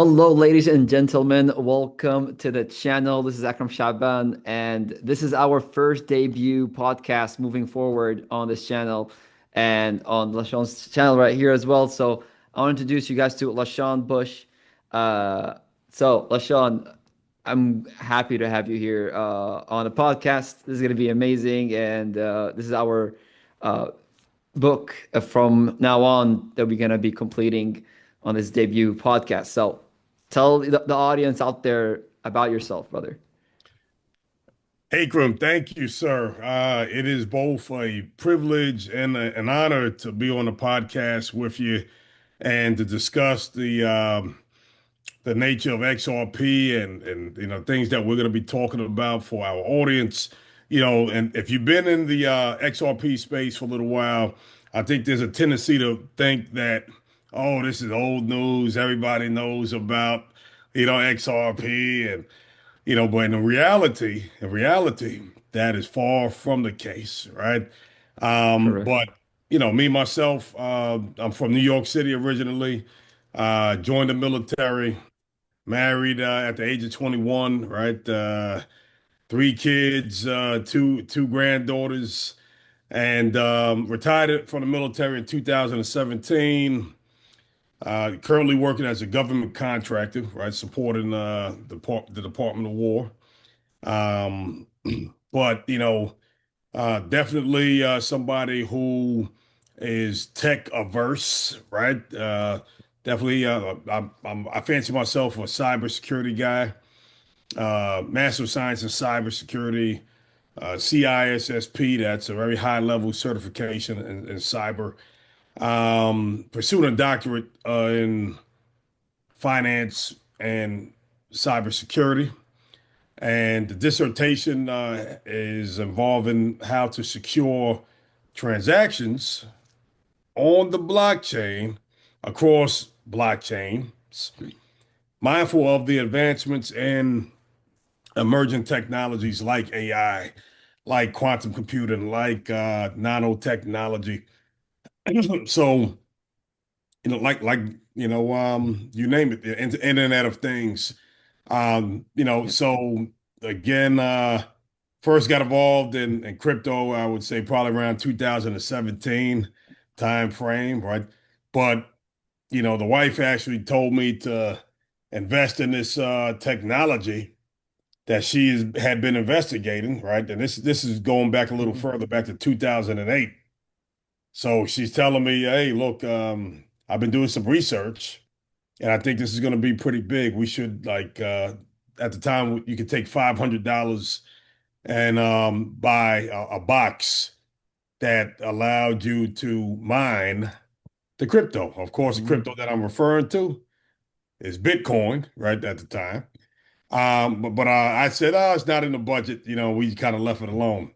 Hello, ladies and gentlemen. Welcome to the channel. This is Akram Shaban, and this is our first debut podcast moving forward on this channel and on Lashon's channel right here as well. So I want to introduce you guys to Lashon Bush. Uh, Lashon, I'm happy to have you here on the podcast. This is going to be amazing, and this is our uh, book from now on that we're going to be completing on this debut podcast. So tell the audience out there about yourself, brother. Akram, thank you, sir. It is both a privilege and an honor to be on the podcast with you and to discuss the nature of XRP and things that we're going to be talking about for our audience. And if you've been in the XRP space for a little while, I think there's a tendency to think that, oh, this is old news. Everybody knows about XRP but in reality, that is far from the case, right? Correct. But me myself, I'm from New York City originally. Joined the military, married at the age of 21, right? Three kids, two granddaughters, and retired from the military in 2017. Currently working as a government contractor, right, supporting the Department of War. Um, but definitely somebody who is tech averse, right? Definitely, I fancy myself a cybersecurity guy, Master of Science in Cybersecurity, CISSP. That's a very high level certification in cyber. Pursuing a doctorate in finance and cybersecurity. And the dissertation is involving how to secure transactions on the blockchain across blockchains, mindful of the advancements in emerging technologies like AI, like quantum computing, like nanotechnology. So, you name it, the Internet of Things. Yep. So again, first got involved in crypto, I would say probably around 2017 time frame, right? But the wife actually told me to invest in this technology that had been investigating, right? And this is going back a little Mhm. further, back to 2008. So she's telling me, hey, look, I've been doing some research. And I think this is going to be pretty big. We should at the time you could take $500 and buy a box that allowed you to mine the crypto. Of course, the Mhm. crypto that I'm referring to is Bitcoin, right at the time. But I said, oh, it's not in the budget. We kind of left it alone.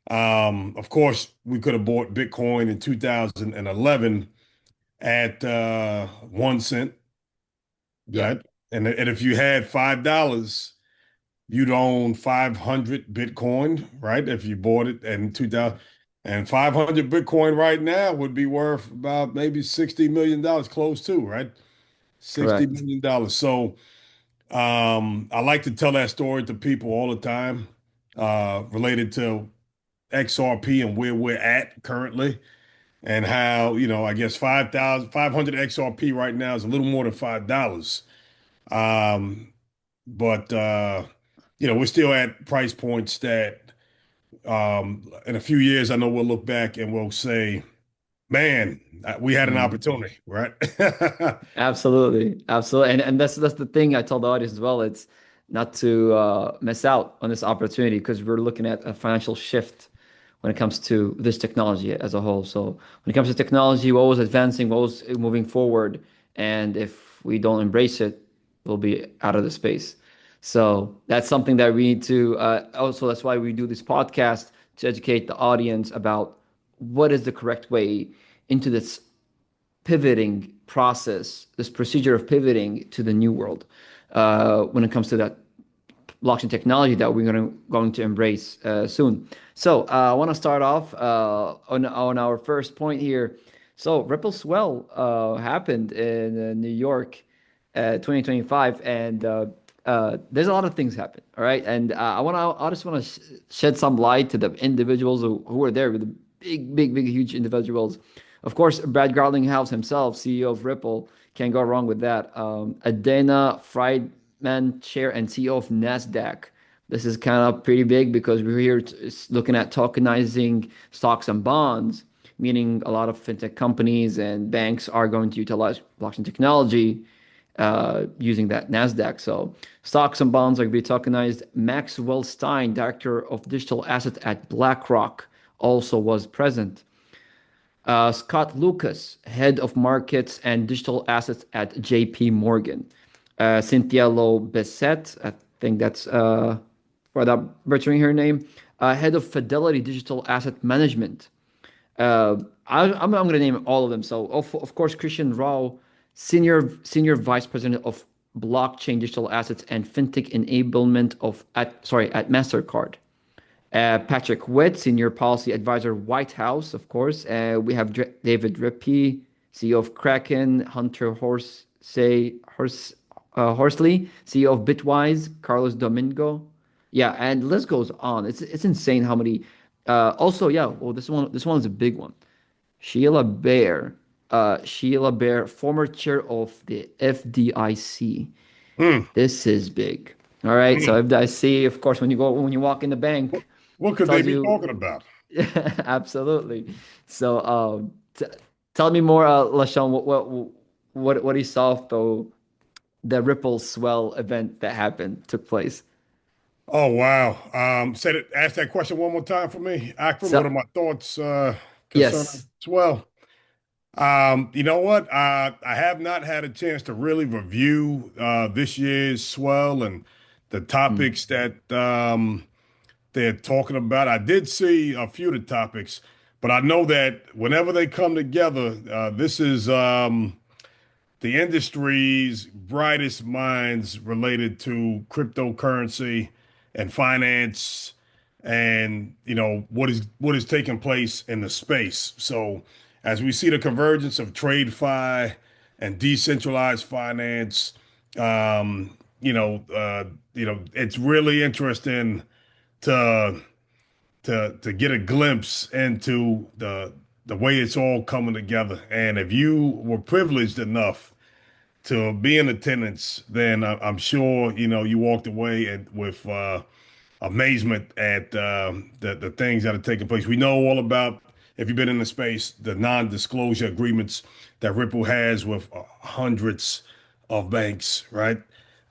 Of course, we could have bought Bitcoin in 2011 at 1 cent. Yeah. Right. And if you had $5, you'd own 500 Bitcoin, right? If you bought it in 2000. And 500 Bitcoin right now would be worth about maybe $60 million, close to, right? $60 Correct. million. So I like to tell that story to people all the time, related to XRP and where we're at currently and how, I guess 500 XRP right now is a little more than $5. Um, but we're still at price points that in a few years, I know we'll look back and we'll say, man, we had an Mhm. opportunity, right? Absolutely, absolutely, and that's the thing I tell the audience as well. It's not to miss out on this opportunity because we're looking at a financial shift when it comes to this technology as a whole. So when it comes to technology, we're always advancing, we're always moving forward, and if we don't embrace it, we'll be out of the space. So that's something that we need to also. That's why we do this podcast to educate the audience about what is the correct way into this pivoting process, this procedure of pivoting to the new world when it comes to that blockchain technology that we're going to embrace soon. So I want to start off on our first point here. So Ripple Swell happened in New York, 2025, and there's a lot of things happen. All right, and I just want to shed some light to the individuals who were there, with the big, huge individuals. Of course, Brad Garlinghouse himself, CEO of Ripple, can't go wrong with that. Adena Friedman, chair and CEO of Nasdaq. This is kind of pretty big because we're here looking at tokenizing stocks and bonds, meaning a lot of fintech companies and banks are going to utilize blockchain technology using that Nasdaq. So stocks and bonds are going to be tokenized. Maxwell Stein, director of digital assets at BlackRock, also was present. Scott Lucas, head of markets and digital assets at JP Morgan. Cynthia Lowe Bessette, I think that's without butchering her name, head of Fidelity Digital Asset Management. I'm going to name all of them. So, of course, Christian Rao, senior vice president of blockchain digital assets and fintech enablement at Mastercard. Patrick Witt, senior policy advisor, White House, of course. We have David Rippey, CEO of Kraken, Hunter Horsley, CEO of Bitwise, Carlos Domingo. Yeah, and the list goes on. It's insane how many. Also, yeah, well, this one is a big one. Sheila Bair, former chair of the FDIC. Hmm. This is big. All right, so Hmm. FDIC, of course, when you walk in the bank, What could they tells be you talking about? absolutely. So, tell me more, Lashon, what you saw though the Ripple Swell event that happened took place. Oh wow. Ask that question one more time for me, Akram. What are So, my thoughts concerning yes. Swell? You know what? I have not had a chance to really review this year's Swell and the Mm. topics that they're talking about. I did see a few of the topics, but I know that whenever they come together, this is the industry's brightest minds related to cryptocurrency and finance and what is taking place in the space. So as we see the convergence of TradeFi and decentralized finance, it's really interesting to to get a glimpse into the way it's all coming together. And if you were privileged enough to be in attendance, then I'm sure you walked away with amazement at the things that are taking place. We know all about, if you've been in the space, the non-disclosure agreements that Ripple has with hundreds of banks, right?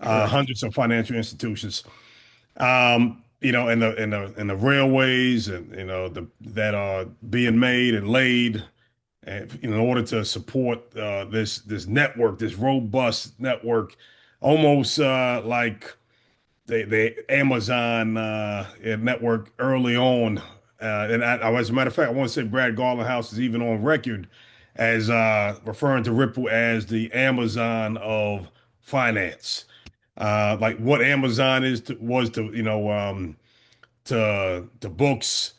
Correct. Hundreds of financial institutions. And the railways and that are being made and laid in order to support this network, this robust network, almost like the Amazon network early on. As a matter of fact, I want to say Brad Garlinghouse is even on record as referring to Ripple as the Amazon of finance. Like what Amazon was to to books,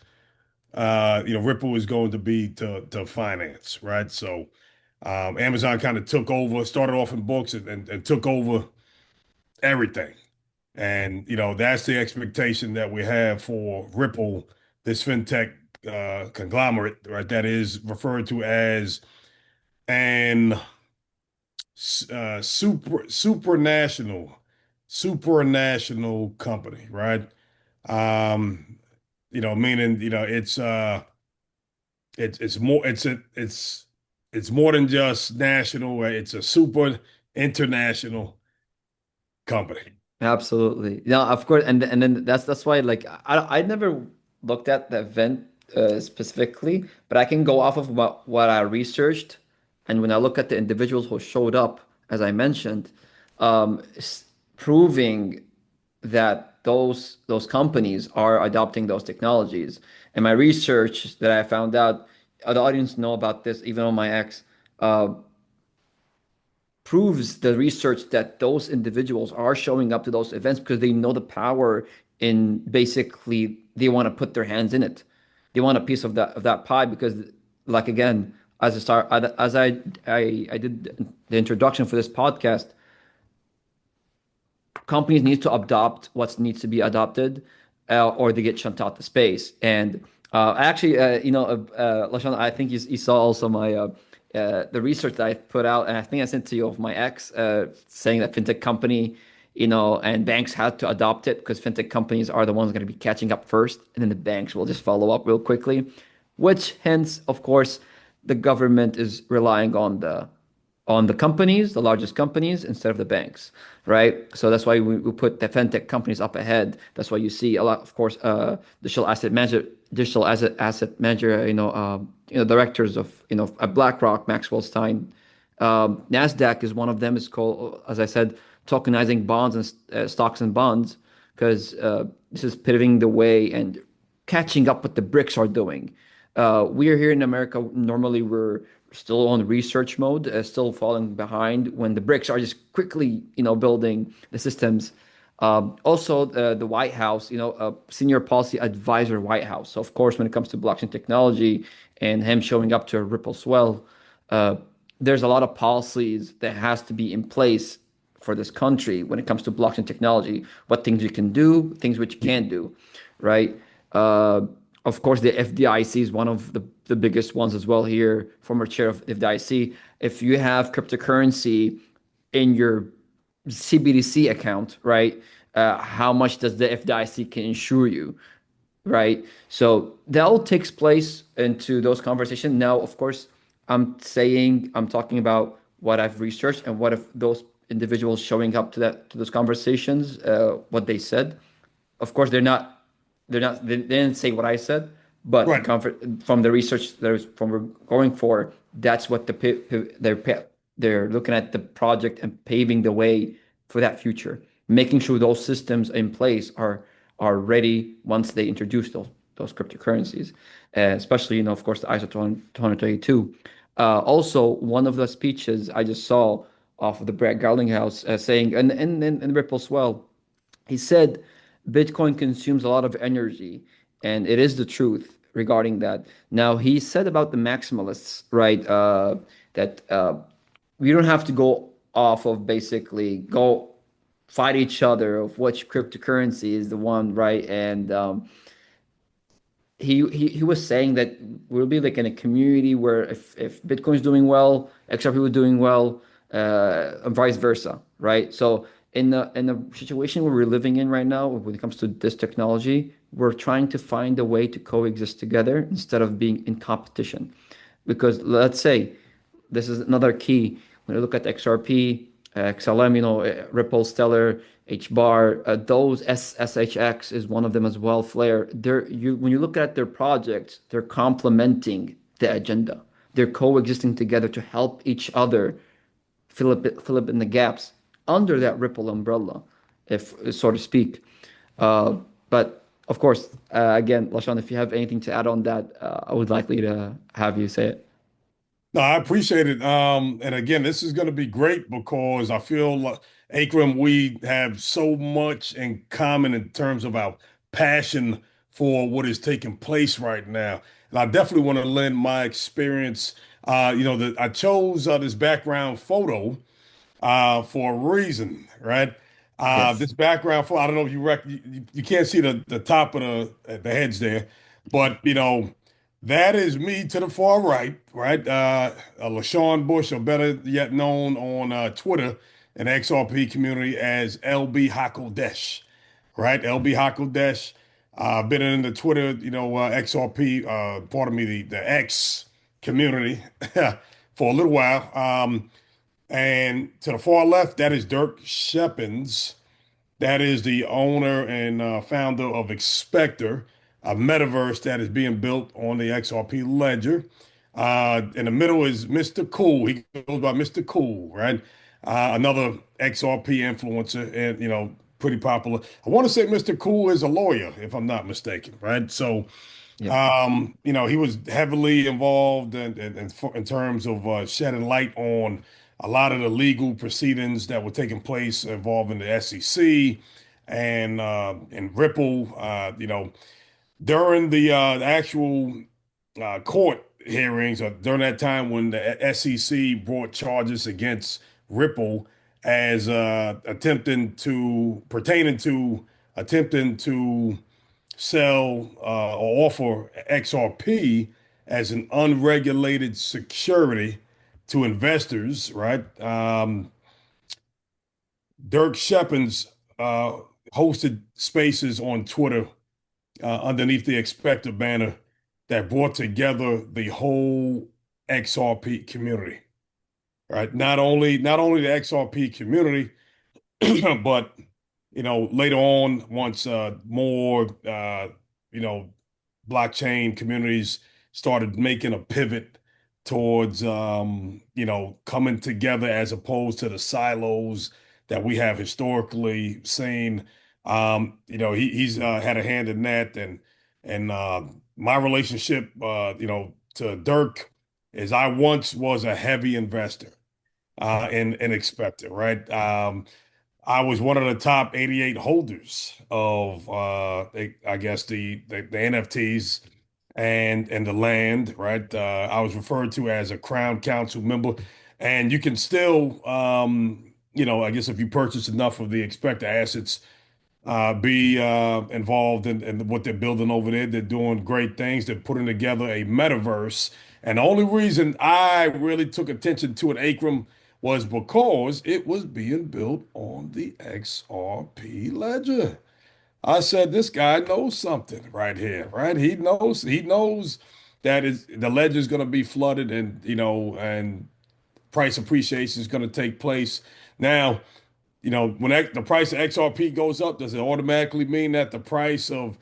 Ripple is going to be to finance, right? So Amazon kind of took over, started off in books and took over everything. And that's the expectation that we have for Ripple, this fintech conglomerate, right? That is referred to as an supranational company, right? Um, meaning it's more it's more than just national. Right? It's a super international company. Absolutely. Yeah, of course. And then that's why like I never looked at the event specifically, but I can go off of what I researched. And when I look at the individuals who showed up, as I mentioned, proving that those companies are adopting those technologies. And my research that I found out, the audience know about this, even on my ex. Proves the research that those individuals are showing up to those events because they know the power in basically they want to put their hands in it. They want a piece of that pie because like again, as I start as I did the introduction for this podcast, companies need to adopt what needs to be adopted, or they get shut out to space. And actually, Lashon, I think you saw also my the research that I put out, and I think I sent to you of my ex, saying that fintech company, and banks had to adopt it because fintech companies are the ones going to be catching up first, and then the banks will just follow up real quickly. Which, hence, of course, the government is relying on the companies, the largest companies, instead of the banks, right? So that's why we put the fintech companies up ahead. That's why you see a lot, of course, digital asset manager, directors of, at BlackRock, Maxwell Stein. Nasdaq is one of them. Is called, as I said, tokenizing bonds and stocks and bonds, because this is pivoting the way and catching up what the BRICS are doing. We are here in America. Normally, we're still on research mode, still falling behind when the BRICS are just quickly, building the systems. Also, the White House, senior policy advisor, White House. So, of course, when it comes to blockchain technology and him showing up to a Ripple swell, uh, there's a lot of policies that has to be in place for this country when it comes to blockchain technology. What things you can do, things which you can't do, right? Uh, of course, the FDIC is one of the biggest ones as well here, former chair of FDIC. If you have cryptocurrency in your CBDC account, right? How much does the FDIC can insure you, right? So that all takes place into those conversations. Now, of course, I'm talking about what I've researched and what if those individuals showing up to those conversations, what they said. Of course, they didn't say what I said, but Right. from the research there's from we're going for, that's what they're looking at the project and paving the way for that future, making sure those systems in place are ready once they introduce those cryptocurrencies, especially, of course, the ISO 232. Also, one of the speeches I just saw off of the Brad Garlinghouse, saying, and Ripple as well, he said Bitcoin consumes a lot of energy, and it is the truth regarding that. Now, he said about the maximalists, right? That we don't have to go off of basically go fight each other of which cryptocurrency is the one, right? And he was saying that we'll be like in a community where if Bitcoin is doing well, XRP was doing well, and vice versa, right? So in the situation where we're living in right now, when it comes to this technology, we're trying to find a way to coexist together instead of being in competition. Because let's say this is another key when you look at XRP, XLM, Ripple, Stellar, HBAR, those SHX is one of them as well. Flare, when you look at their projects, they're complementing the agenda. They're coexisting together to help each other fill up in the gaps under that Ripple umbrella, if so to speak. Uh, but of course, again, Lashawn, if you have anything to add on that, I would likely to have you say it. No, I appreciate it. And again, this is going to be great because I feel like Akram, we have so much in common in terms of our passion for what is taking place right now. And I definitely want to lend my experience. That I chose this background photo for a reason, right? Yes. This background photo, I don't know if you can't see the top of the heads there, but that is me to the far right, right? Lashon Bush, or better yet known on Twitter and XRP community as LB Hakodesh, right? LB Hakodesh. Been in the Twitter, XRP, pardon me, the X community for a little while. And to the far left, that is Dirk Shepins. That is the owner and founder of Expector, a metaverse that is being built on the XRP ledger. In the middle is Mr. Cool. He goes by Mr. Cool, right? Another XRP influencer, and pretty popular. I want to say Mr. Cool is a lawyer, if I'm not mistaken, right? So Yep. he was heavily involved in terms of shedding light on a lot of the legal proceedings that were taking place involving the SEC and Ripple. During the actual court hearings, or during that time when the SEC brought charges against Ripple as attempting to pertaining to attempting to sell or offer XRP as an unregulated security to investors, right? Dirk Shepins uh, hosted spaces on Twitter underneath the Expector banner that brought together the whole XRP community, right? Not only the XRP community, but later on, once more blockchain communities started making a pivot towards coming together as opposed to the silos that we have historically seen. He's had a hand in that, and my relationship to Dirk is I once was a heavy investor in Expected, right? I was one of the top 88 holders of I guess the NFTs and the land, right? I was referred to as a Crown Council member, and you can still I guess if you purchase enough of the Expected assets, be involved in what they're building over there. They're doing great things. They're putting together a metaverse. And the only reason I really took attention to it, Akram, was because it was being built on the XRP ledger. I said, this guy knows something right here, right? He knows that the ledger is going to be flooded and price appreciation is going to take place. Now, when the price of XRP goes up, does it automatically mean that the price of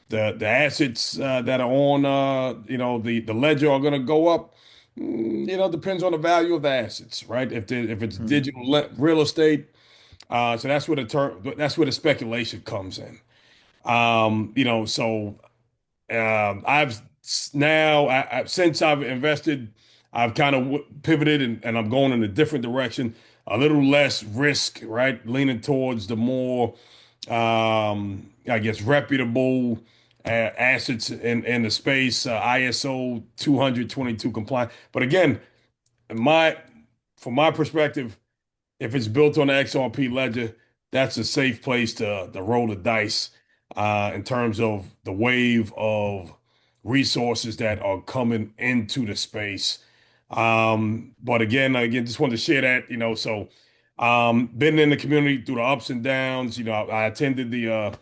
the assets that are on the ledger are going to go up? Depends on the value of the assets, right? If it's Mm. digital real estate, so that's where the speculation comes in. So I've now since I've invested, I've kind of pivoted and I'm going in a different direction, a little less risk, right? Leaning towards the more, I guess, reputable assets in the space, ISO 222 compliant. But again, my from my perspective, if it's built on the XRP ledger, that's a safe place to roll the dice in terms of the wave of resources that are coming into the space. But again, just wanted to share that, so been in the community through the ups and downs. I attended the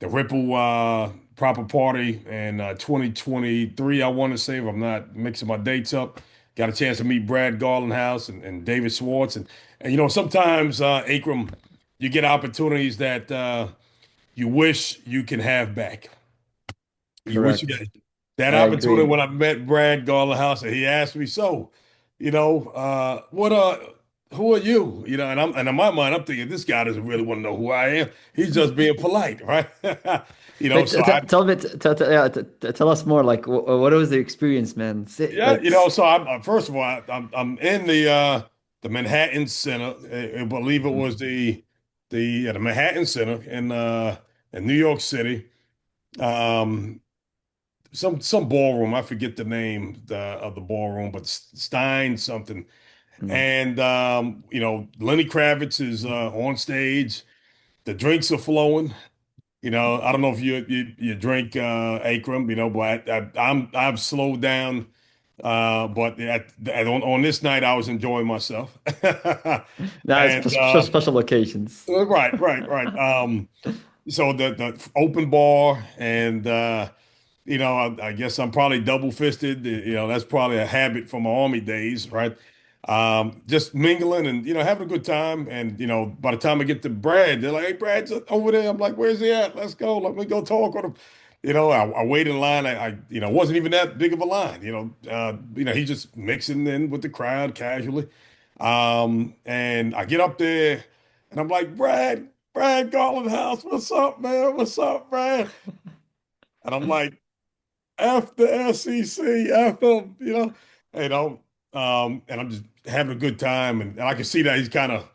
Ripple proper party in 2023, I want to say, if I'm not mixing my dates up. Got a chance to meet Brad Garlinghouse and David Schwartz. And sometimes, Akram, you get opportunities that you wish you can have back. You wish you Correct. got that I opportunity agree. when I met Brad Garlinghouse and he asked me, so, what who are you? And in my mind, I'm thinking this guy doesn't really want to know who I am. He's just being polite, right? Wait, So I tell me, yeah, tell us more. Like, what was the experience, man? Yeah, Let's. so I'm first of all, I'm in the Manhattan Center. I believe it was the Manhattan Center in New York City. Um, some ballroom. I forget the name of the ballroom, but Stein something. Mm. And Lenny Kravitz is on stage. The drinks are flowing. I don't know if you drink Akram, but I've slowed down. But on this night, I was enjoying myself. Now it's And special occasions. right. So the open bar, and I guess I'm probably double fisted. That's probably a habit from my army days, right? Just mingling and having a good time. And by the time I get to Brad, they're like, "Hey, Brad's over there." I'm like, "Where's he at? Let's go. Let me go talk with him." I wait in line. Wasn't even that big of a line. He's just mixing in with the crowd casually. And I get up there, and I'm like, Brad Garland House, what's up, man? What's up, Brad? And I'm like, F the SEC, F them, you know, and I'm just having a good time. And I can see that he's kind of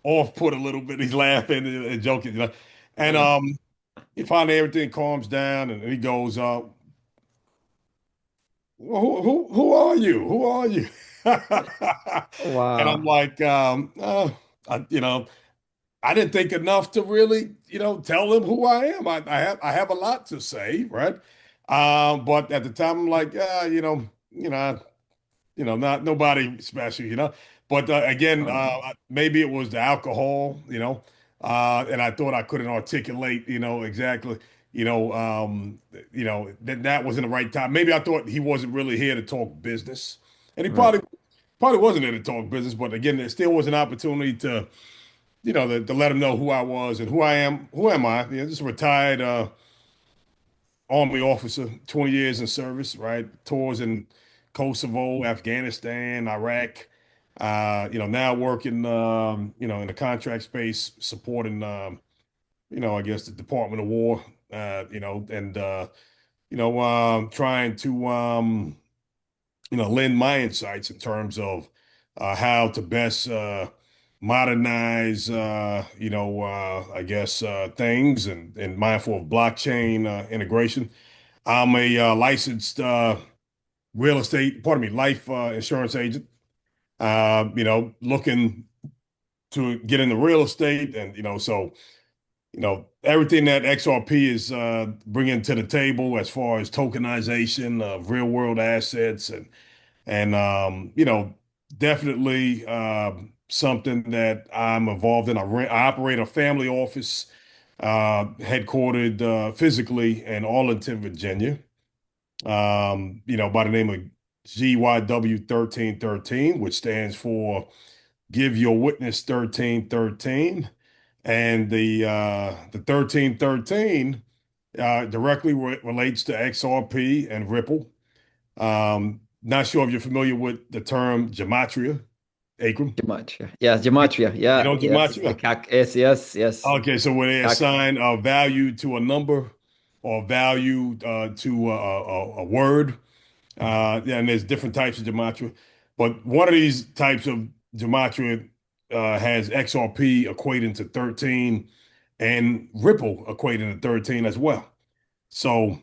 off put a little bit. He's laughing and joking, And Uh, he finally everything calms down and he goes, well, who are you? Who are you? And I'm wow. like, You know, I didn't think enough to really, tell them who I am. I have a lot to say, right? But at the time, I'm like, not nobody special. But again, Uh, maybe it was the alcohol, and I thought I couldn't articulate, exactly, that wasn't the right time. Maybe I thought he wasn't really here to talk business, and he right. probably wasn't there to talk business. But again, there still was an opportunity to, to let him know who I was and who I am. Who am I? Just a retired Army officer, 20 years in service, right? Tours in Kosovo, Afghanistan, Iraq. Now working, in the contract space, supporting, I guess the Department of War, and trying to, lend my insights in terms of how to best modernize, I guess things and mindful of blockchain integration. I'm a licensed life insurance agent. Looking to get into real estate, and so everything that XRP is bringing to the table as far as tokenization of real world assets, and definitely something that I'm involved in. I operate a family office headquartered physically in Arlington, Virginia. By the name of GYW 1313, which stands for Give Your Witness 1313. And the 1313 directly relates to XRP and Ripple. Not sure if you're familiar with the term gematria, Akram. Gematria. Yes, You, gematria. you Yeah, know yes. The gematria? calc. Yes, yes, yes. Okay, so when they Calc. assign a value to a number or value to a word, yeah, and there's different types of gematria, but one of these types of gematria has XRP equating to 13 and Ripple equating to 13 as well. So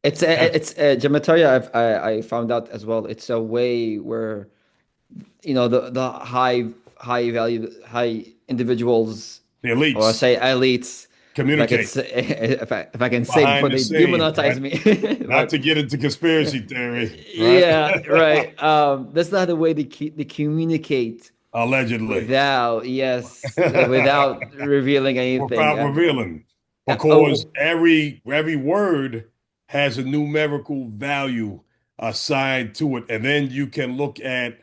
that's It's gematria. I found out as well. It's a way where the high value high individuals, the or I elites say elites, if I can communicate say, if I can say behind before the they scenes, right? demonetize me. Not But to get into conspiracy theory, right? yeah, right. That's not the way they communicate Allegedly. without, yes, without revealing anything. Without revealing, because Oh, every word has a numerical value assigned to it, and then you can look at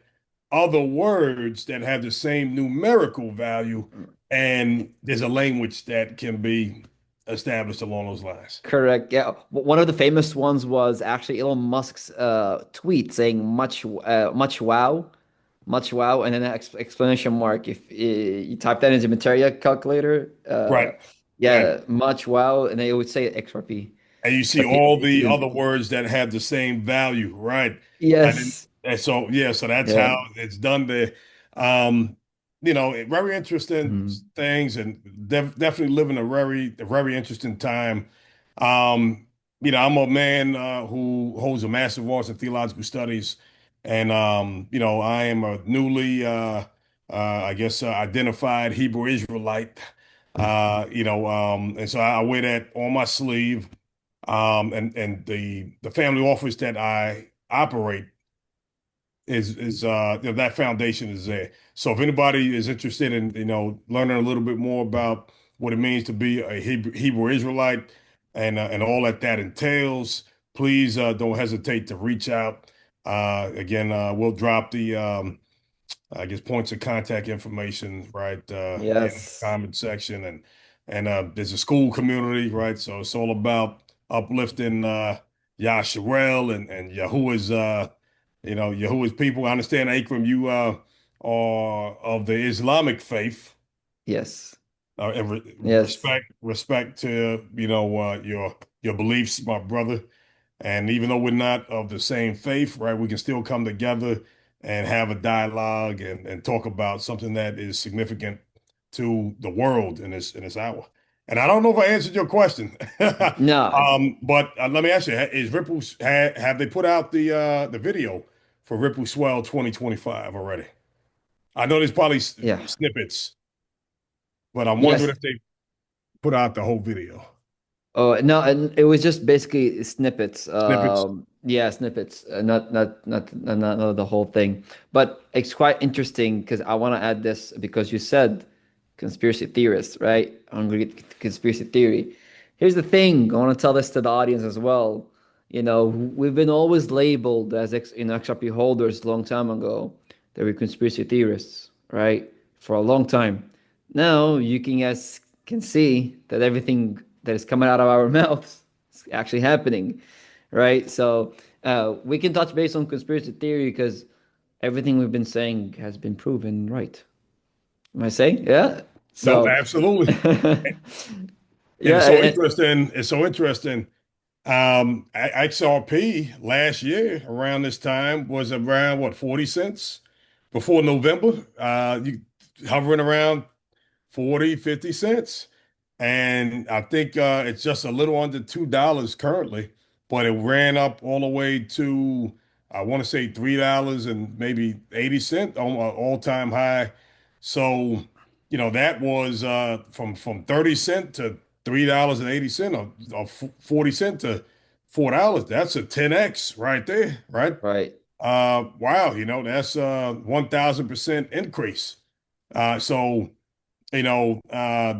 other words that have the same numerical value, and there's a language that can be established along those lines. correct. Yeah. One of the famous ones was actually Elon Musk's tweet saying much wow, and then an explanation mark. If you type that into materia calculator, Right. And yeah, much wow, and they would say XRP. and you see But all it's the other again, words that have the same value, right? yes, So that's yeah, how it's done there. Um, very interesting mhm, things, and definitely living a very interesting time. Um, I'm a man who holds a Master of Arts in Theological Studies, and I am a newly, I guess, identified Hebrew Israelite. And so I wear that on my sleeve. And the family office that I operate is that foundation is there. So if anybody is interested in learning a little bit more about what it means to be a Hebrew Israelite and all that entails, please don't hesitate to reach out. Again, we'll drop the I guess points of contact information right in the yes, comment section, and there's a school community, right? So it's all about uplifting Yasharel and Yahuwah's Yahuwah's people. I understand, Akram, you are of the Islamic faith, yes, and yes, respect to your beliefs, my brother. And even though we're not of the same faith, right, we can still come together and have a dialogue and talk about something that is significant to the world in this hour. And I don't know if I answered your question, no, but let me ask you: Is Ripple have they put out the video for Ripple Swell 2025 already? I know there's probably yeah. snippets. but I'm wondering Yes. if they put out the whole video. Oh no, and it was just basically snippets. Snippets. Yeah, snippets, not the whole thing. But it's quite interesting because I want to add this because you said conspiracy theorists, right? Hungry conspiracy theory. Here's the thing. I want to tell this to the audience as well. We've been always labeled as XRP holders a long time ago that we're conspiracy theorists, right? For a long time. Now you can see that everything that is coming out of our mouths is actually happening, right? So we can touch base on conspiracy theory because everything we've been saying has been proven right. Am I saying? Yeah. No, So absolutely. And yeah, and, It's so interesting. XRP last year around this time was around what, 40 cents before November. You hovering around 40, 50 cents. And I think it's just a little under $2 currently, but it ran up all the way to, I want to say $3 and maybe 80 cent on an all-time high. So, that was from 30 cent to $3 and 80 cent or 40 cent to $4. That's a 10x right there, right? right. Wow, that's 1,000% increase. So, you know, uh,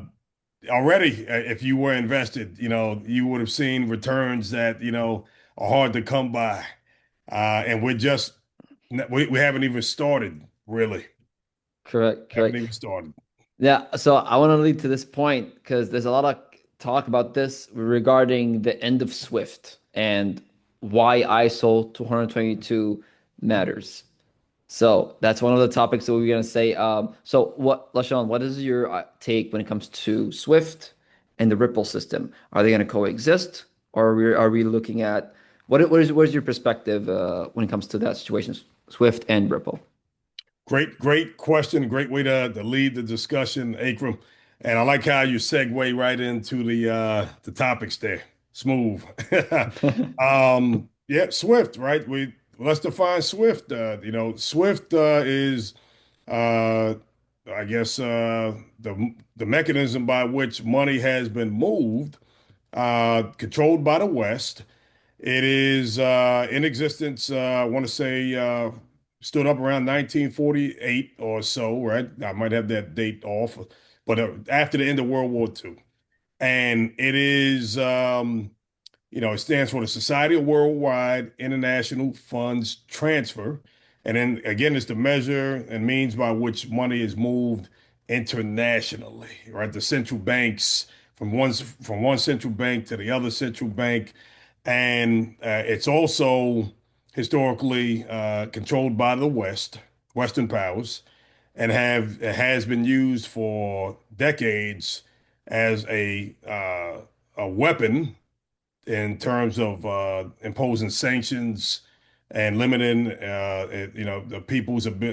already, if you were invested, you would have seen returns that, are hard to come by. And we haven't even started, really. Correct, Haven't correct. even started. Yeah, so I want to lead to this point because there's a lot of talk about this regarding the end of Swift and why ISO 222 matters. So that's one of the topics that we're gonna say. So what, Lashon, what is your take when it comes to Swift and the Ripple system? Are they gonna coexist, or are we looking at what is your perspective when it comes to that situation, Swift and Ripple? Great question. Great way to lead the discussion, Akram. And I like how you segue right into the topics there. Smooth. Yeah, Swift, right? Let's define Swift. Swift is uh I guess the mechanism by which money has been moved, controlled by the West. It is in existence, I want to say, stood up around 1948 or so, right? I might have that date off, but after the end of World War II. And it is, it stands for the Society of Worldwide International Funds Transfer. And then again, it's the measure and means by which money is moved internationally, right? The central banks from one central bank to the other central bank, and it's also historically controlled by the Western powers, and has been used for decades as a weapon in terms of imposing sanctions and limiting, the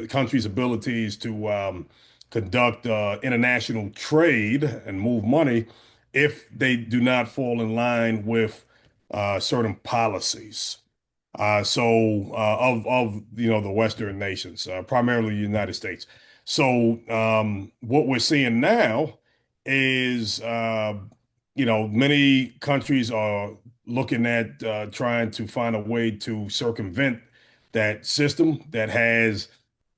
country's abilities to conduct international trade and move money if they do not fall in line with certain policies. Of the Western nations, primarily the United States. So what we're seeing now is many countries are looking at trying to find a way to circumvent that system that has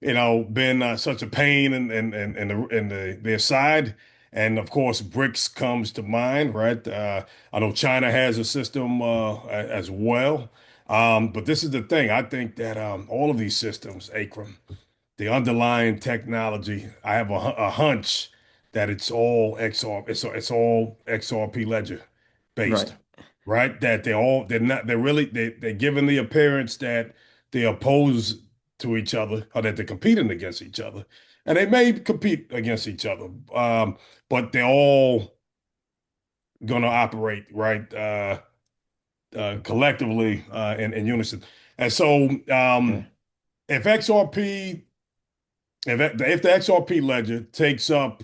been such a pain in their side. And of course, BRICS comes to mind, right? I know China has a system as well. But this is the thing. I think that all of these systems, Akram, the underlying technology, I have a hunch that it's all XR, it's all XRP ledger Right. based, right? That they're not, they're really, they're given the appearance that they oppose to each other, or that they're competing against each other. And they may compete against each other, but they're all going to operate, right? Collectively in unison. And so Okay. if XRP, if the XRP ledger takes up,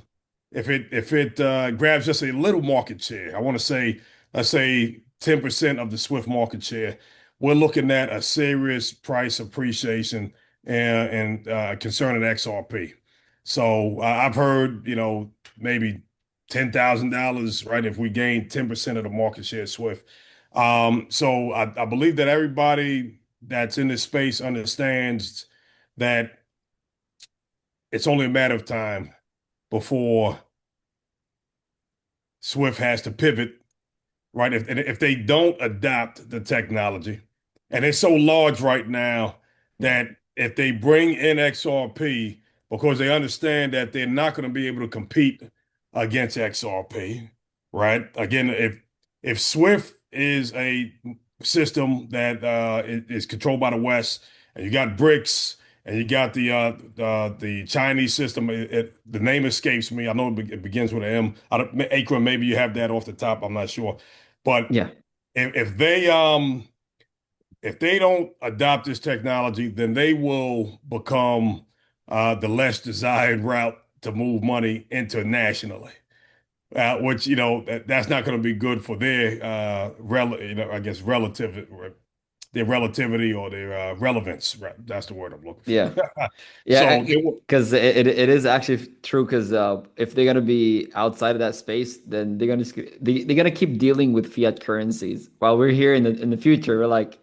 if it grabs just a little market share, I want to say, let's say 10% of the Swift market share, we're looking at a serious price appreciation and concerning XRP. So I've heard, maybe $10,000, right? If we gain 10% of the market share of Swift. So I believe that everybody that's in this space understands that it's only a matter of time before Swift has to pivot, right? If they don't adopt the technology, and it's so large right now that if they bring in XRP, because they understand that they're not going to be able to compete against XRP, right? Again, if Swift is a system that is controlled by the West, and you got BRICS, and you got the Chinese system. The name escapes me. I know it begins with an M. I don't, Akron, maybe you have that off the top. I'm not sure. But Yeah. if they don't adopt this technology, then they will become the less desired route to move money internationally. Which that's not going to be good for their I guess their relativity or their relevance. Right? That's the word I'm looking for. Yeah. Yeah, So they will. because it is actually true. Because if they're gonna be outside of that space, then they're gonna keep dealing with fiat currencies. While we're here in the future, we're like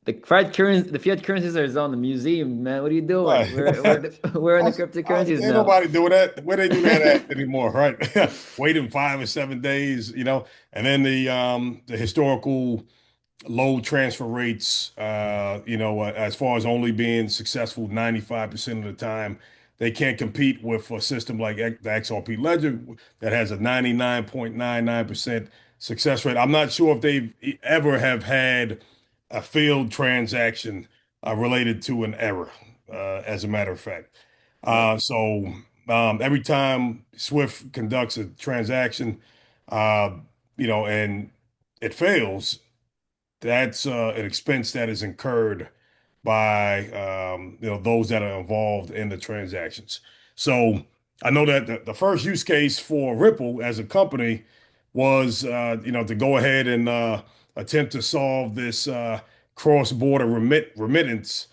the fiat currencies are on the museum, man. What are you doing? Right. We're in the cryptocurrencies Ain't now. nobody doing that. Where they do that at anymore, right? Waiting 5 or 7 days, and then the historical low transfer rates, as far as only being successful 95% of the time, they can't compete with a system like the XRP Ledger that has a 99.99% success rate. I'm not sure if they've ever have had a failed transaction related to an error, as a matter of fact. Right. Every time Swift conducts a transaction, uh, and it fails, that's an expense that is incurred by those that are involved in the transactions. So I know that the first use case for Ripple as a company was to go ahead and attempt to solve this cross-border remittance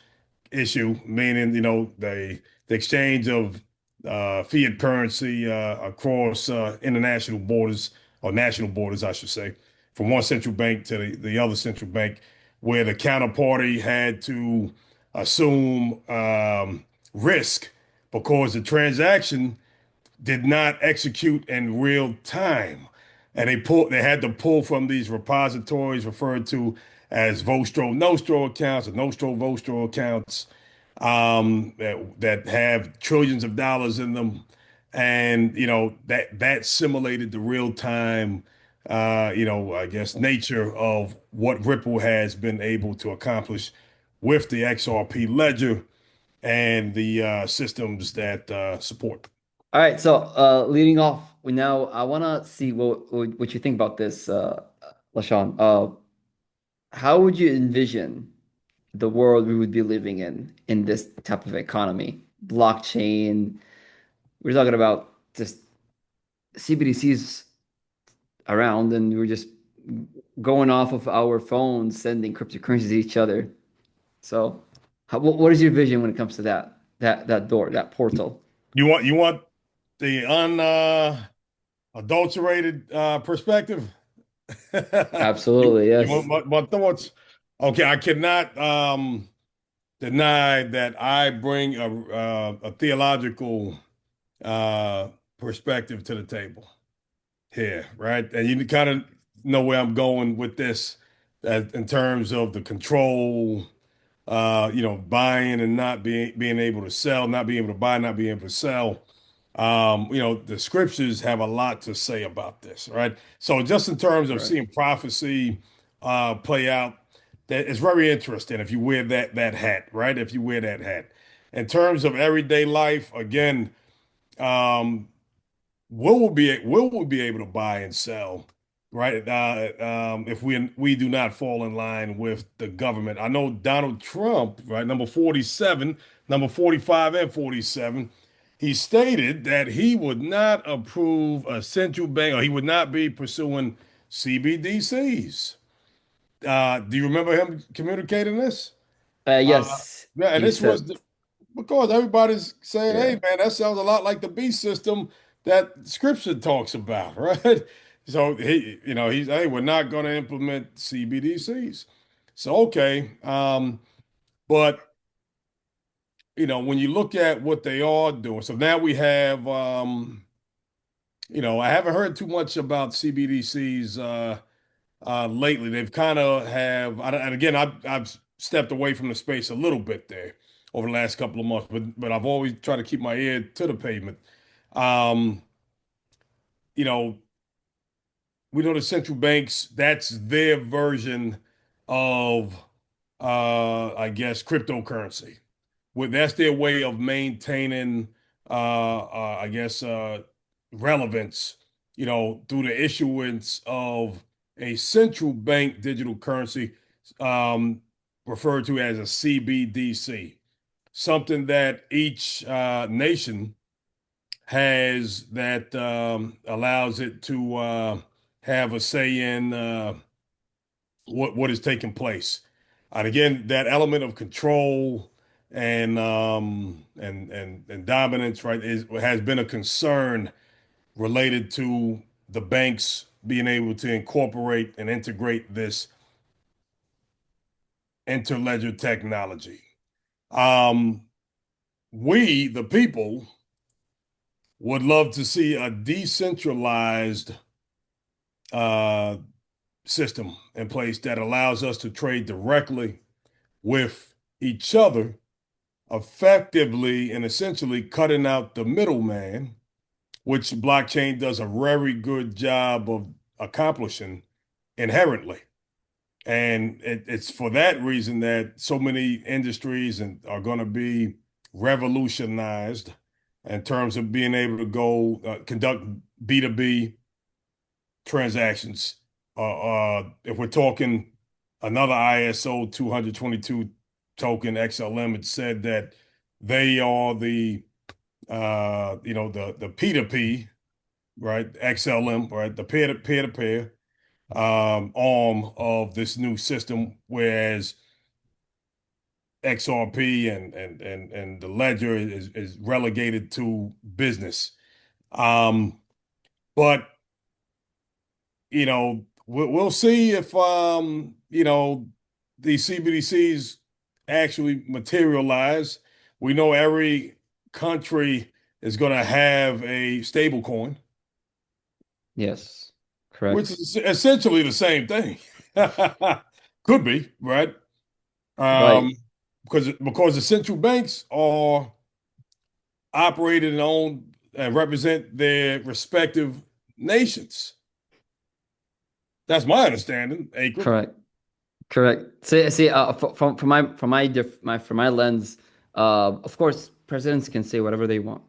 issue, meaning the exchange of fiat currency across international borders or national borders, I should say, from one central bank to the other central bank, where the counterparty had to assume risk because the transaction did not execute in real time. And they had to pull from these repositories referred to as Vostro Nostro accounts or Nostro Vostro accounts that have trillions of dollars in them. And that simulated the real time I guess nature of what Ripple has been able to accomplish with the XRP ledger and the systems that support. All right. So leading off, we now I wanna see what you think about this, Lashon. How would you envision the world we would be living in this type of economy? Blockchain. We're talking about just CBDCs around, and we're just going off of our phones, sending cryptocurrencies to each other. So, what is your vision when it comes to that door, that portal? You want the unadulterated perspective? You Absolutely, you want yes. my thoughts? Okay, I cannot deny that I bring a theological uh, perspective to the table here, right? And you kind of know where I'm going with this, that in terms of the control, buying and not being able to sell, not being able to buy, not being able to sell. The scriptures have a lot to say about this, right? So just in terms of Correct. seeing prophecy play out, that is very interesting if you wear that hat, right? If you wear that hat. In terms of everyday life, again, um, will we be able to buy and sell, right? If we do not fall in line with the government. I know Donald Trump, right, number 47, number 45 and 47, he stated that he would not approve a central bank, or he would not be pursuing CBDCs. Do you remember him communicating this? Uh, Yes, yeah, and he this was said, because everybody's saying, "Hey, yeah, man, that sounds a lot like the B system that scripture talks about, right? So he's, hey, we're not going to implement CBDCs. So okay, but when you look at what they are doing, so now we have, I haven't heard too much about CBDCs lately. They've kind of have, and again, I've stepped away from the space a little bit there over the last couple of months, but I've always tried to keep my ear to the pavement. Um, you know, we know the central banks, that's their version of, I guess, cryptocurrency. That's their way of maintaining, I guess, relevance, through the issuance of a central bank digital currency, um, referred to as a CBDC, something that each nation has that allows it to have a say in what is taking place. And again, that element of control and dominance, right, has been a concern related to the banks being able to incorporate and integrate this interledger technology. Um, we, the people, would love to see a decentralized uh, system in place that allows us to trade directly with each other, effectively and essentially cutting out the middleman, which blockchain does a very good job of accomplishing inherently. And it's for that reason that so many industries are going to be revolutionized in terms of being able to go conduct B2B transactions. If we're talking another ISO 222 token XLM, it said that they are the P2P, right? XLM, right? The peer-to-peer arm of this new system, whereas XRP and the ledger is relegated to business. Um, but we'll see if these CBDCs actually materialize. We know every country is going to have a stable coin, Yes, which correct. is essentially the same thing. Could be, right? Right, Um, because the central banks are operated and owned and represent their respective nations. That's my understanding, Akram. correct. Correct. See, from my lens, of course, presidents can say whatever they want.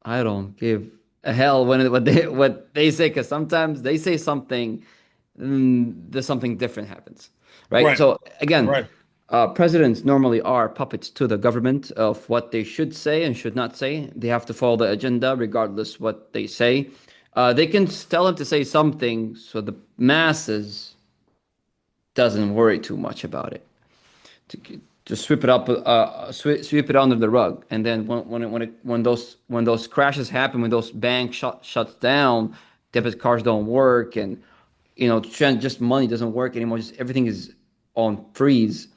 I don't give a hell what they say, because sometimes they say something, there's something different happens, right? Right, So again, right. presidents normally are puppets to the government of what they should say and should not say. They have to follow the agenda regardless what they say. They can tell them to say something so the masses doesn't worry too much about it, to sweep it up, sweep it under the rug. And then when those crashes happen, when those banks shuts down, debit cards don't work, and just money doesn't work anymore. Just everything is on freeze.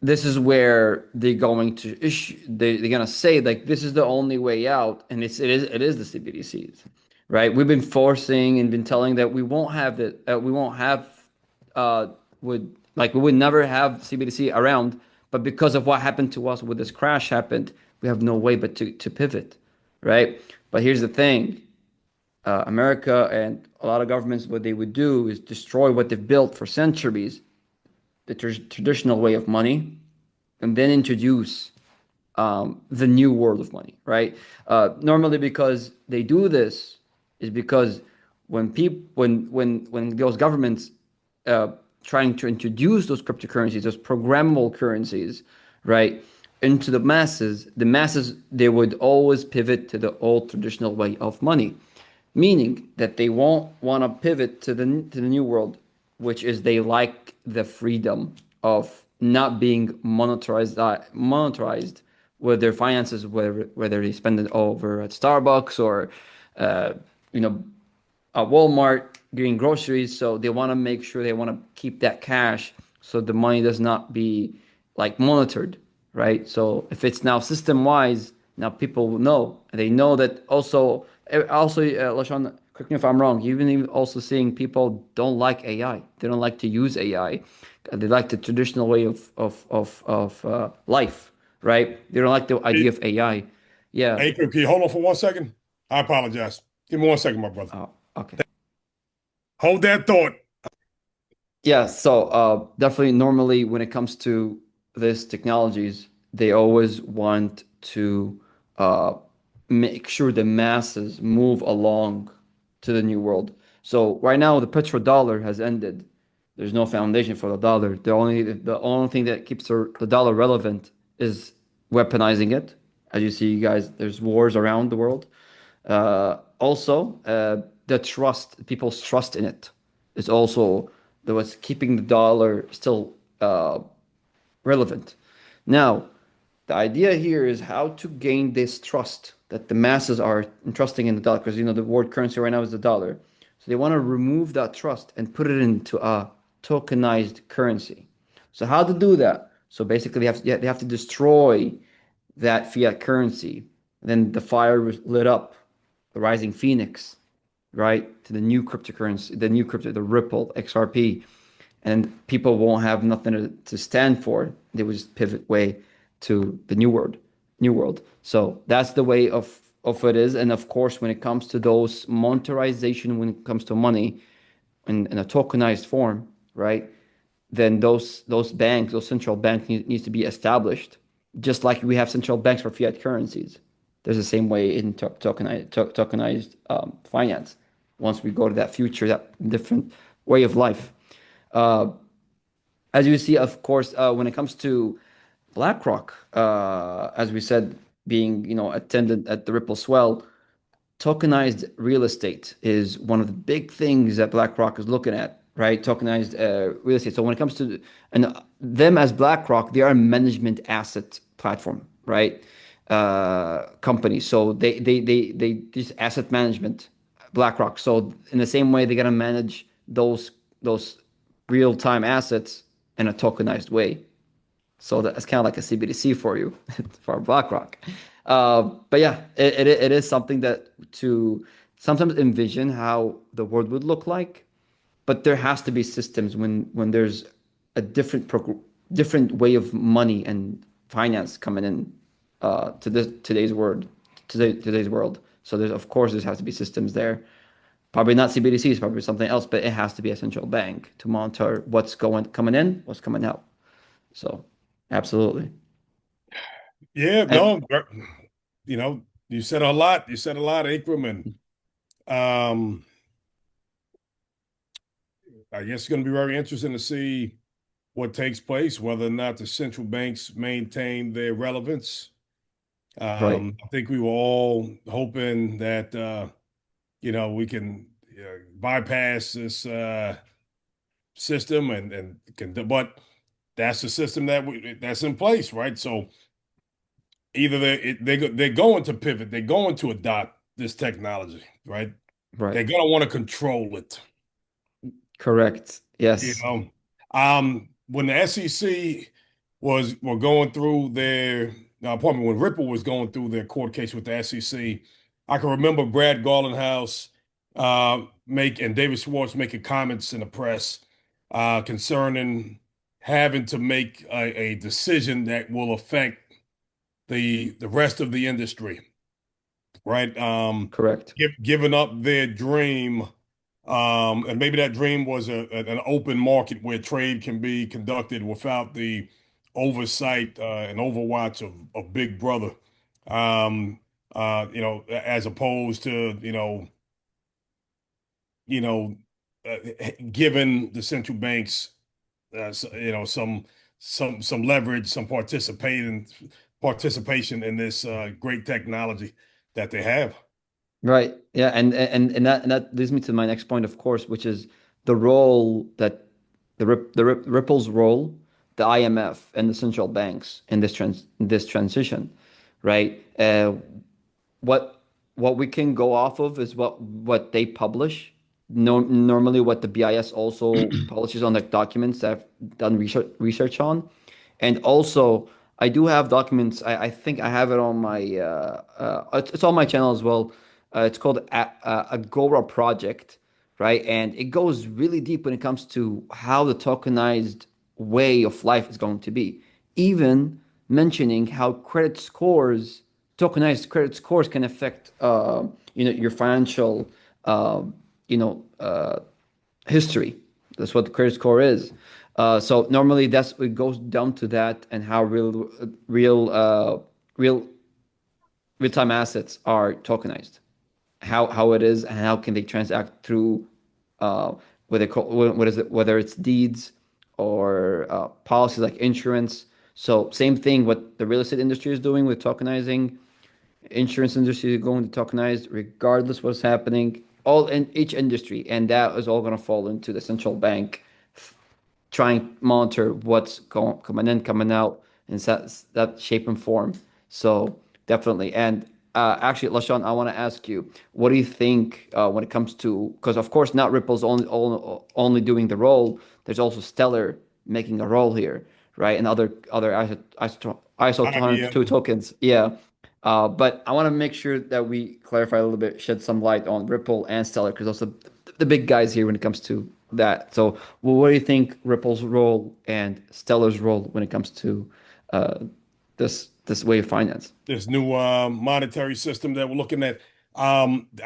This is where they're going to issue. They're gonna say like this is the only way out, and it is the CBDCs, right? We've been forcing and been telling that we won't have it. We won't have uh we would never have CBDC around, but because of what happened to us with this crash happened, we have no way but to pivot, right? But here's the thing. America and a lot of governments, what they would do is destroy what they've built for centuries, the traditional way of money, and then introduce the new world of money, right? Normally, because they do this, is because when those governments uh, trying to introduce those cryptocurrencies, those programmable currencies, right, into the masses they would always pivot to the old traditional way of money, meaning that they won't want to pivot to the new world, which is they like the freedom of not being monetized with their finances, whether they spend it over at Starbucks or you know, Walmart getting groceries, so they want to make sure they want to keep that cash so the money does not be like monitored, right? So if it's now system wise, now people will know. They know that also. Also, Lashon, correct me if I'm wrong. You've been also seeing people don't like AI. They don't like to use AI. They like the traditional way of life, right? They don't like the idea Hey, of AI. Yeah. hey, can you hold on for 1 second? I apologize. Give me 1 second, my brother. Oh, okay. Hold that thought. Yeah, so definitely normally when it comes to these technologies, they always want to uh, make sure the masses move along to the new world. So right now the petrodollar has ended. There's no foundation for the dollar. The only thing that keeps the dollar relevant is weaponizing it. As you see, guys, there's wars around the world. Also, the trust, people's trust in it is also what's keeping the dollar still relevant. Now, the idea here is how to gain this trust that the masses are entrusting in the dollar, because the world currency right now is the dollar. So they want to remove that trust and put it into a tokenized currency. So how to do that? So basically, they have to destroy that fiat currency. Then the fire was lit up, the rising phoenix, right? To the new cryptocurrency, the Ripple XRP, and people won't have nothing to stand for. They will just pivot way to the new world. So that's the way of it is. And of course, when it comes to those monetarization, when it comes to money in a tokenized form, right? Then those banks, those central banks needs to be established, just like we have central banks for fiat currencies. There's the same way in tokenized finance. Once we go to that future, that different way of life. Uh, as you see, of course, when it comes to BlackRock, as we said, being attendant at the Ripple swell, tokenized real estate is one of the big things that BlackRock is looking at, right? Tokenized real estate. So when it comes to them as BlackRock, they are a management asset platform, right? Company. So they just asset management, BlackRock. So in the same way, they gotta manage those real time assets in a tokenized way. So that's kind of like a CBDC for you, for BlackRock. But yeah, it is something that to sometimes envision how the world would look like, but there has to be systems when there's a different way of money and finance coming in to today's world, today's world. So there's of course there has to be systems there. Probably not CBDCs, probably something else, but it has to be a central bank to monitor what's coming in, what's coming out. So absolutely. Yeah, And no, you said a lot. You said a lot, Ikram, and I guess it's going to be very interesting to see what takes place, whether or not the central banks maintain their relevance. right, I think we were all hoping that we can bypass this system and can, but that's the system that's in place, right? So either they're going to pivot, they're going to adopt this technology, right? right. They're going to want to control it. Correct. You Yes. know, when the SEC were going through their pardon me, when Ripple was going through their court case with the SEC, I can remember Brad Garlinghouse make and David Schwartz making comments in the press concerning having to make a decision that will affect the rest of the industry, right? Correct. Giving up their dream, and maybe that dream was an open market where trade can be conducted without the oversight and overwatch of Big Brother. As opposed to you know, uh, giving the central banks, some leverage, some participation in this great technology that they have. Right. Yeah. And that leads me to my next point, of course, which is the role that Ripple's role, the IMF and the central banks in this transition, right? What what we can go off of is what they publish. No, normally what the BIS also publishes on the documents that I've done research on. And also, I do have documents. I think I have it on my it's on my channel as well. It's called Agora Project, right? And it goes really deep when it comes to how the tokenized way of life is going to be. Even mentioning how tokenized credit scores can affect your financial uh, you know history. That's what the credit score is. So normally that's it goes down to that and how real real time assets are tokenized, how it is and how can they transact through uh, what is it, whether it's deeds or policies like insurance. So same thing what the real estate industry is doing with tokenizing, insurance industry is going to tokenized regardless what's happening, all in each industry, and that is all going to fall into the central bank trying to monitor what's coming in, coming out in that shape and form. So definitely. And actually, Lashon, I want to ask you, what do you think when it comes to, because of course not Ripple's only doing the role. There's also Stellar making a role here, right? And other ISO Yeah. 200 tokens, yeah. But I want to make sure that we clarify a little bit, shed some light on Ripple and Stellar, because those are the big guys here when it comes to that. So, well, what do you think Ripple's role and Stellar's role when it comes to uh, this way of finance? This new monetary system that we're looking at.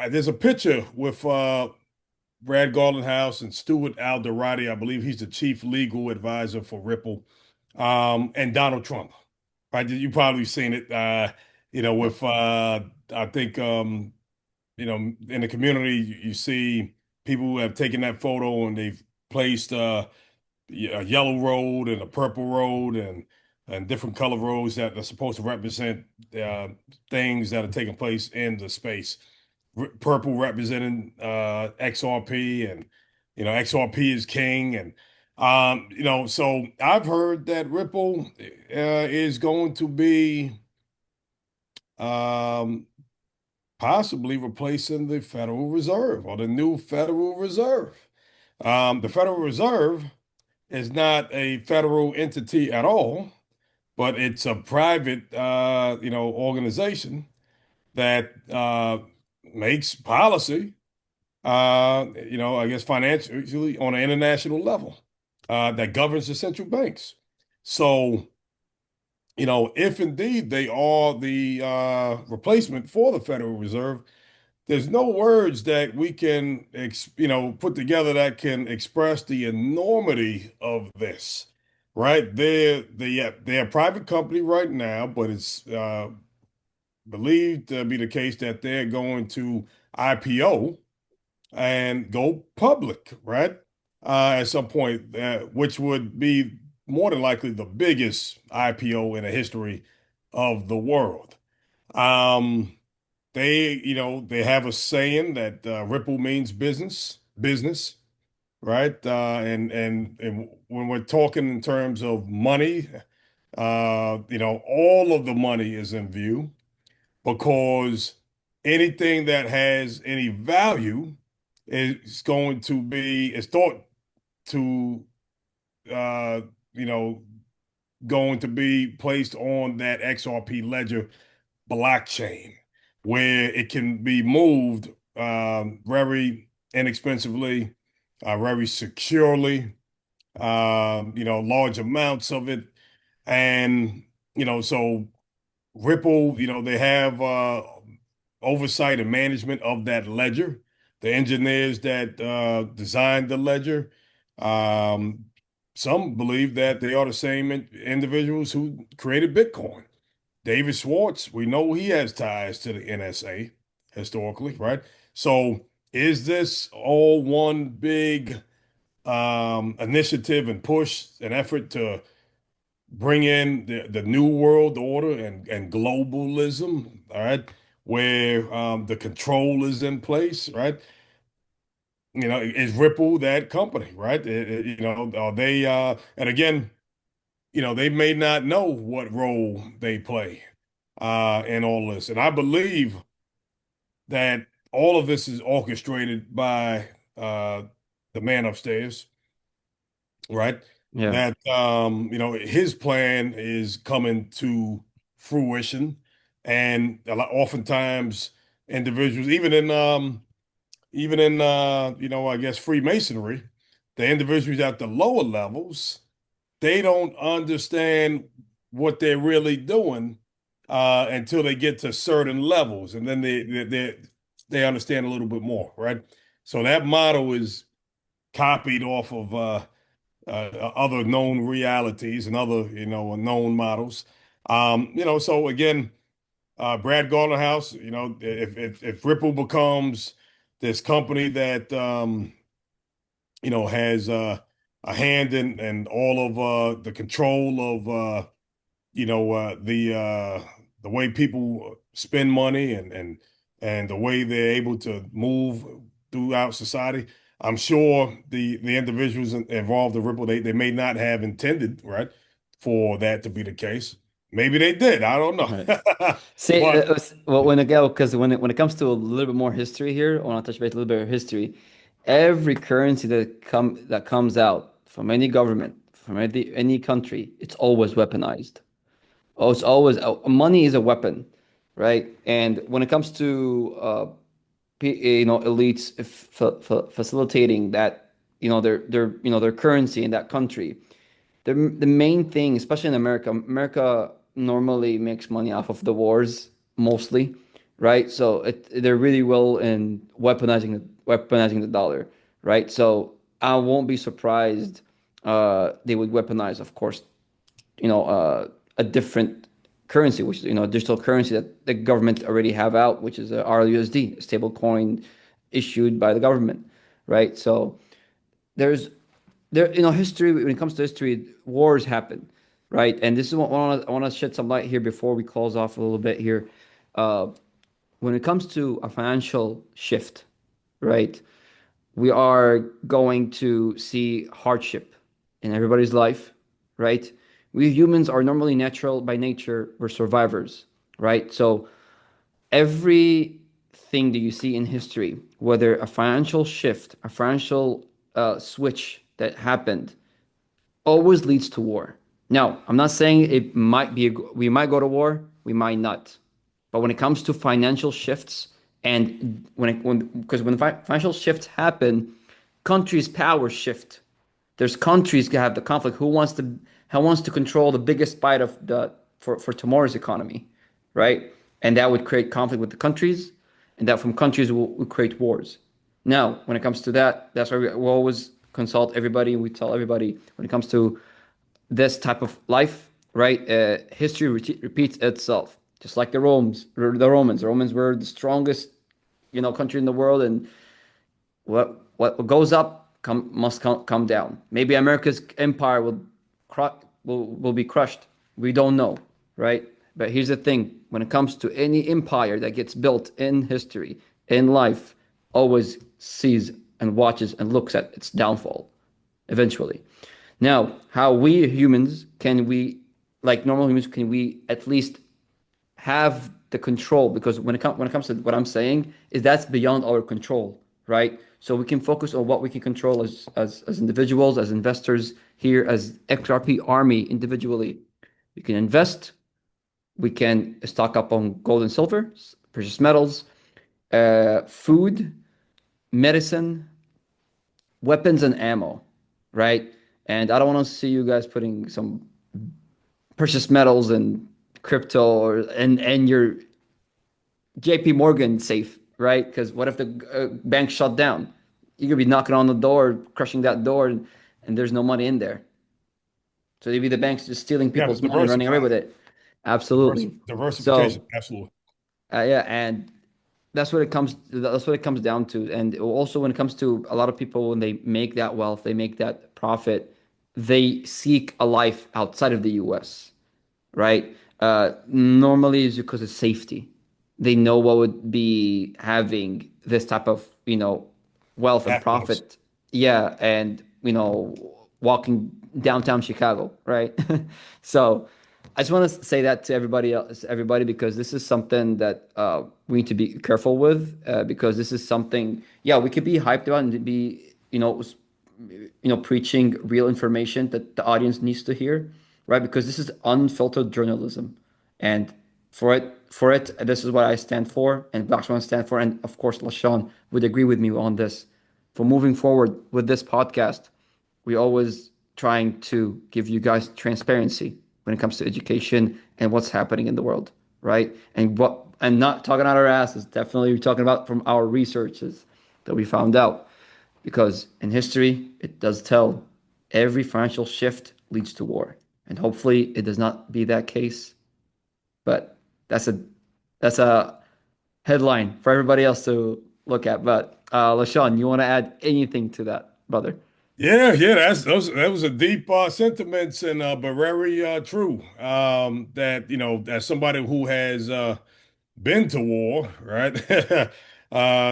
There's a picture with Brad Garlinghouse and Stuart Alderati. I believe he's the chief legal advisor for Ripple, and Donald Trump. Right? You probably seen it. Yep. With I think in the community you see people who have taken that photo and they've placed a yellow road and a purple road and different color roads that are supposed to represent uh, things that are taking place in the space. Purple representing XRP, and XRP is king, and so I've heard that Ripple is going to be um, possibly replacing the Federal Reserve or the new Federal Reserve. The Federal Reserve is not a federal entity at all, but it's a private, organization that makes policy, I guess financially on an international level, that governs the central banks. So, if indeed they are the replacement for the Federal Reserve, there's no words that we can, put together that can express the enormity of this, right? They're a private company right now, but it's believed to be the case that they're going to IPO and go public, right? At some point, which would be more than likely the biggest IPO in the history of the world. Um, they have a saying that Ripple means business, right? And when we're talking in terms of money, all of the money is in view because anything that has any value is thought to, uh, you know, going to be placed on that XRP ledger blockchain where it can be moved very inexpensively, very securely, large amounts of it. And, so Ripple, they have oversight and management of that ledger. The engineers that designed the ledger, um, some believe that they are the same individuals who created Bitcoin. David Schwartz, we know he has ties to the NSA historically, right? So is this all one big initiative and push, an effort to bring in the new world order and globalism, all right, where the control is in place, right? Is Ripple that company, right? Are they, and again, they may not know what role they play in all this. And I believe that all of this is orchestrated by the man upstairs, right? Yeah. That his plan is coming to fruition, and oftentimes individuals, even in I guess Freemasonry, the individuals at the lower levels, they don't understand what they're really doing until they get to certain levels, and then they understand a little bit more, right? So that model is copied off of other known realities and other known models. So again, Brad Gardner House, if Ripple becomes this company that has a hand in all of the control of the way people spend money and the way they're able to move throughout society. I'm sure the individuals involved in Ripple, they may not have intended, right, for that to be the case. Maybe they did. I don't know. Right. See, But well, when it go, because when it comes to a little bit more history here, I want to touch base a little bit of history. Every currency that comes out from any government, from any country, it's always weaponized. Oh, it's always money is a weapon, right? And when it comes to elites facilitating that, their currency in that country, the main thing, especially in America, America normally makes money off of the wars mostly, right? So they're really well in weaponizing the dollar, right? So I won't be surprised they would weaponize, of course, a different currency, which is a digital currency that the government already have out, which is a RUSD, a stable coin issued by the government, right? So there's history. When it comes to history, wars happen, right? And this is what I want to shed some light here before we close off a little bit here. Uh, when it comes to a financial shift, right? We are going to see hardship in everybody's life, right? We humans are normally natural by nature, we're survivors, right? So everything that you see in history, whether a financial shift, a financial switch that happened, always leads to war. Now, I'm not saying we might go to war, we might not. But when it comes to financial shifts, and because when financial shifts happen, countries' power shift. There's countries that have the conflict. Who wants to control the biggest bite of the for tomorrow's economy, right? And that would create conflict with the countries, and that from countries will create wars. Now, when it comes to that, that's why we always consult everybody. We tell everybody when it comes to this type of life, right? History repeats itself, just like the Romans. The Romans. The Romans were the strongest, country in the world, and what goes up must come down. Maybe America's empire will be crushed. We don't know, right? But here's the thing: when it comes to any empire that gets built in history, in life, always sees and watches and looks at its downfall eventually. Now, how we humans can we, like normal humans, can we at least have the control? Because when it comes to what I'm saying, is that's beyond our control, right? So we can focus on what we can control as individuals, as investors here, as XRP Army individually. We can invest. We can stock up on gold and silver, precious metals, food, medicine, weapons, and ammo, right? And I don't want to see you guys putting some precious metals and crypto and your JP Morgan safe, right? Because what if the bank shut down? You're gonna be knocking on the door, crushing that door, and there's no money in there. So maybe the bank's just stealing yeah, people's money and running away diversify, with it. Absolutely. diversification, So absolutely. yeah, and that's what it comes down to. And also when it comes to a lot of people, when they make that wealth, they make that profit, they seek a life outside of the US, right? Normally it's because of safety. They know what would be having this type of, wealth and Happiness. profit. Yeah, and walking downtown Chicago, right? So I just want to say that to everybody else, everybody, because this is something that we need to be careful with. Because this is something, yeah, we could be hyped about and be, preaching real information that the audience needs to hear, right? Because this is unfiltered journalism, and for it, this is what I stand for, and Black Swan stand for, and of course, Lashon would agree with me on this. For moving forward with this podcast, we always trying to give you guys transparency when it comes to education and what's happening in the world, right? And not talking out our asses, definitely talking about from our researches that we found out. Because in history, it does tell every financial shift leads to war. And hopefully it does not be that case. But that's a headline for everybody else to look at. But LaShawn, you want to add anything to that, brother? Yeah, yeah, that was a deep sentiments and but very true. That as somebody who has been to war, right? I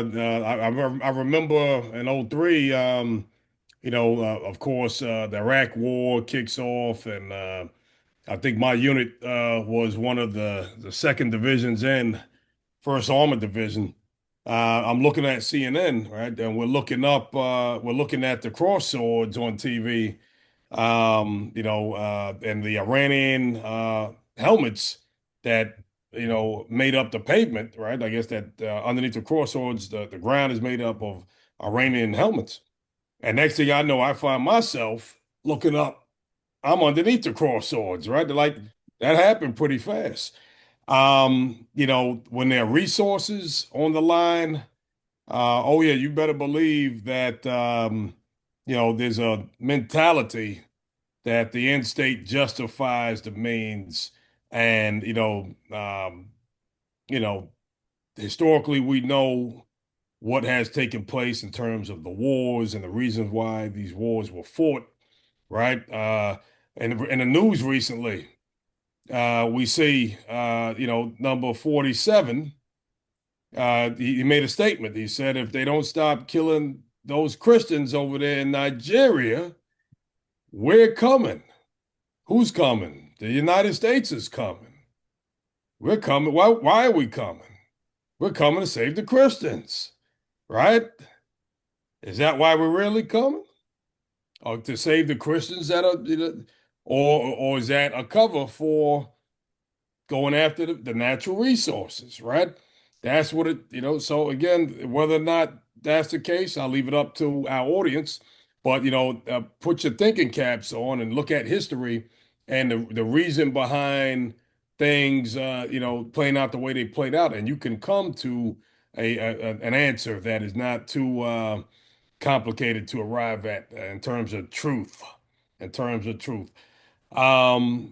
remember in '03, of course, the Iraq War kicks off, and I think my unit was one of the second divisions in First Armored Division. I'm looking at CNN, right, and we're looking at the crossswords on TV, and the Iranian helmets that made up the pavement, right? I guess that underneath the crossroads, the ground is made up of Iranian helmets. And next thing I know, I find myself looking up. I'm underneath the crossroads, right? Like that happened pretty fast. When there are resources on the line, oh yeah, you better believe that there's a mentality that the end state justifies the means, and you know, historically we know what has taken place in terms of the wars and the reasons why these wars were fought, right? And in the news recently, we see, number 47. He made a statement. He said, if they don't stop killing those Christians over there in Nigeria, we're coming. Who's coming? The United States is coming. We're coming. Why are we coming? We're coming to save the Christians, right? Is that why we're really coming? Or to save the Christians that are, or is that a cover for going after the natural resources, right? That's what so again, whether or not that's the case, I'll leave it up to our audience. But, put your thinking caps on and look at history and the reason behind things, playing out the way they played out. And you can come to an answer that is not too complicated to arrive at in terms of truth, in terms of truth. That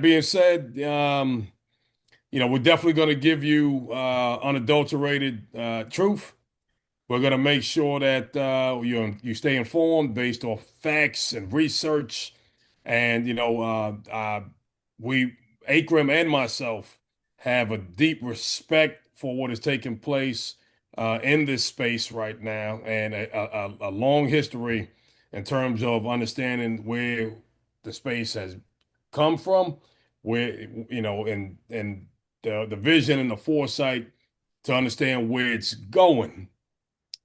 being said, we're definitely going to give you unadulterated truth. We're going to make sure that you stay informed based off facts and research. And we, Akram and myself, have a deep respect for what is taking place in this space right now, and a long history in terms of understanding where the space has come from, where and the vision and the foresight to understand where it's going.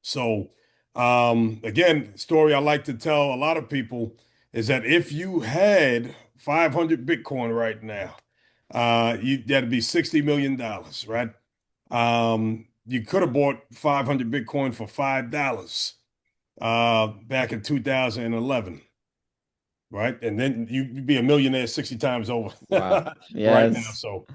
So, again, story I like to tell a lot of people is that if you had 500 Bitcoin right now, that'd be $60 million, right? You could have bought 500 Bitcoin for $5 back in 2011, right? And then you'd be a millionaire 60 times over Wow. right now. Yes. So,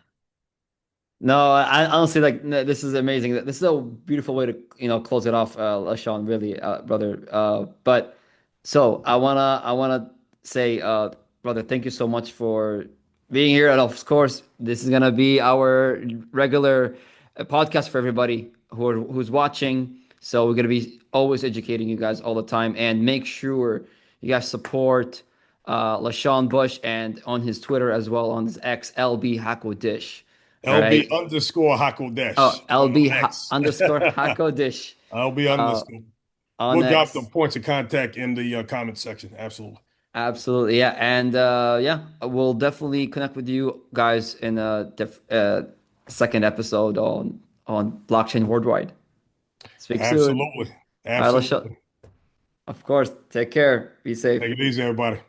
No, I honestly like this is amazing. This is a beautiful way to close it off, Sean. Really, brother. But so I wanna say, brother, thank you so much for being here. And of course, this is gonna be our regular podcast for everybody who's watching. So we're gonna be always educating you guys all the time, and make sure you guys support Lashon Bush and on his Twitter as well on his X LB Hako Dish. All LB right. underscore Oh, Hakodesh on LB X. underscore Hakodish LB uh, underscore. on We'll drop the X. points of contact in the comment section. Absolutely. Absolutely, yeah, and yeah, we'll definitely connect with you guys in a second episode on blockchain worldwide. Speak soon. Absolutely. All right, Lashon. Absolutely. Of course. Take care. Be safe. Take it easy, everybody.